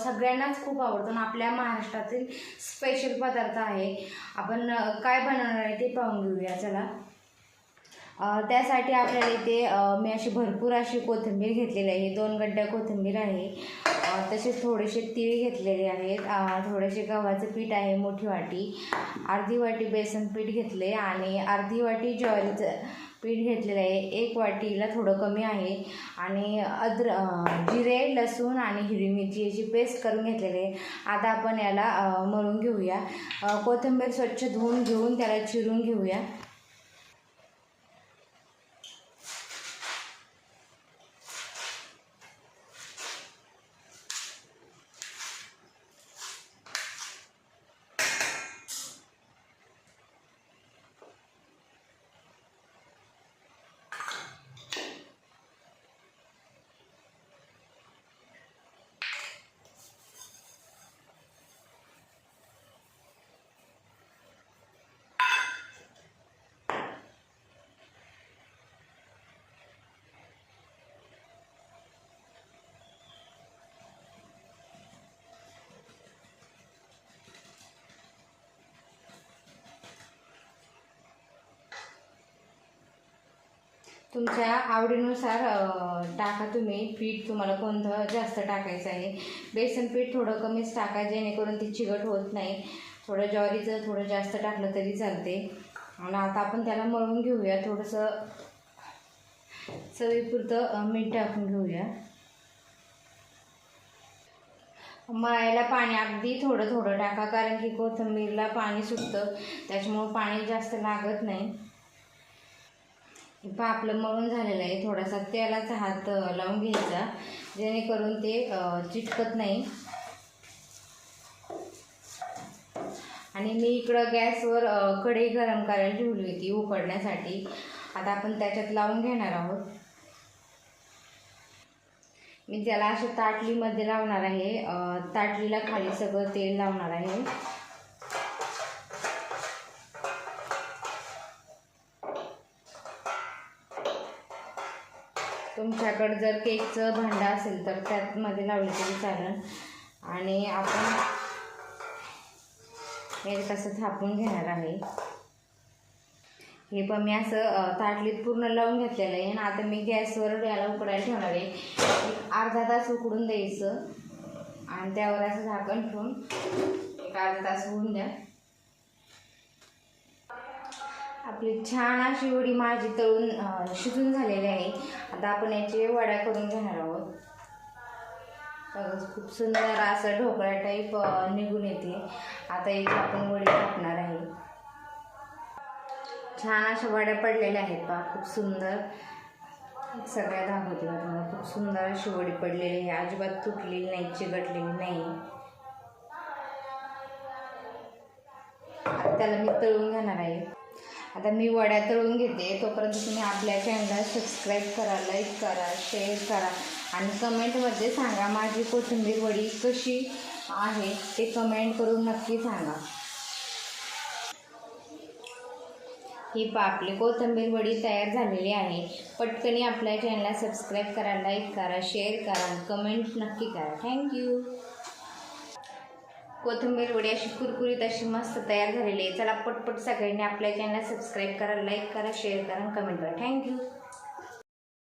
सगळ्यांनाच खूप आवडतो आणि आपल्या महाराष्ट्रातील स्पेशल पदार्थ आहे। आपण काय बनवणार आहे ते पाहून घेऊया चला। त्यासाठी आपल्याला इथे मी अशी भरपूर अशी कोथिंबीर घेतलेली आहे, 2 गड्ड्या कोथिंबीर आहे। तसेच थोडेसे तीळ घेतलेले आहेत, थोडेसे गव्हाचं पीठ आहे मोठी वाटी, अर्धी वाटी बेसन पीठ घेतले आणि अर्धी वाटी ज्वारीचं पीठ घेतलेलं आहे। 1 वाटीला थोडं कमी आहे आणि जिरे, लसूण आणि हिरवी मिरची याची पेस्ट करून घेतलेली आहे। आता आपण याला मळून घेऊया। कोथिंबीर स्वच्छ धुवून घेऊन त्याला चिरून घेऊया। तुमच्या आवडीनुसार टाका तुम्ही पीठ, तुम्हाला कोणतं जास्त टाकायचं आहे। बेसन पीठ थोडं कमीच टाका जेणेकरून ती चिकट होत नाही। थोडं ज्वारीचं थोडं जास्त टाकलं तरी चालते। आणि आता आपण त्याला मळून घेऊया। थोडंसं चवीपुरतं मीठ टाकून घेऊया। मळायला पाणी अगदी थोडं थोडं टाका, कारण की कोथिंबीरला पाणी सुटतं, त्याच्यामुळे पाणी जास्त लागत नाही। पहा आपलं मळून झालेलं आहे। थोडासा तेलाचा हात लावून घ्यायचा जेणेकरून ते चिटकत नाही। आणि मी इकडं गॅसवर कढई गरम करायला ठेवली होती उकडण्यासाठी। आता आपण त्याच्यात लावून घेणार आहोत। मी त्याला अशी ताटलीमध्ये लावणार आहे, ताटलीला खाली सगळं तेल लावणार आहे। तुमच्याकडे जर केकचं भांडं असेल तर त्यामध्ये लावलं तरी चालेल। आणि आपण हे कसं थापून घेणार आहे। हे पण मी असं ताटलीत पूर्ण लावून घेतलेलं आहे। आणि आता मी गॅसवर याला उकडायला ठेवणार आहे। एक अर्धा तास उकडून द्यायचं आणि त्यावर असं झाकण ठेवून एक अर्धा तास होऊन द्या। आपली छान अशी वडी माझी तळून शिजून झालेली आहे। आता आपण याची वड्या करून घेणार आहोत। खूप सुंदर असं ढोकळा टाईप निघून येते। आता याची आपण वडी टाकणार आहे। छान अशा वड्या पडलेल्या आहेत पहा, खूप सुंदर। सगळ्या दाखवते तुम्हाला, खूप सुंदर अशी वडी पडलेली आहे, अजिबात तुटलेली नाही, चिकटलेली नाही। आता त्याला मी तळून घेणार आहे। आता मी वड्या तळून घेते, तोपर्यंत तुम्ही आपल्या चॅनलला सबस्क्राईब करा, लाईक करा, शेअर करा आणि कमेंटमध्ये सांगा माझी कोथिंबीर वडी कशी आहे ते कमेंट करून नक्की सांगा। ही आपली कोथिंबीर वडी तयार झालेली आहे। पटकन आपल्या चॅनलला सबस्क्राईब करा, लाईक करा, शेअर करा आणि कमेंट नक्की करा। थँक्यू। कोथिंबीर वडी अशी कुरकुरीत अशी मस्त तयार झालेली आहे। चला पटपट सगळ्यांनी आपल्या चॅनलला सबस्क्राईब करा, लाईक करा, शेअर करा आणि कमेंट करा। थँक्यू।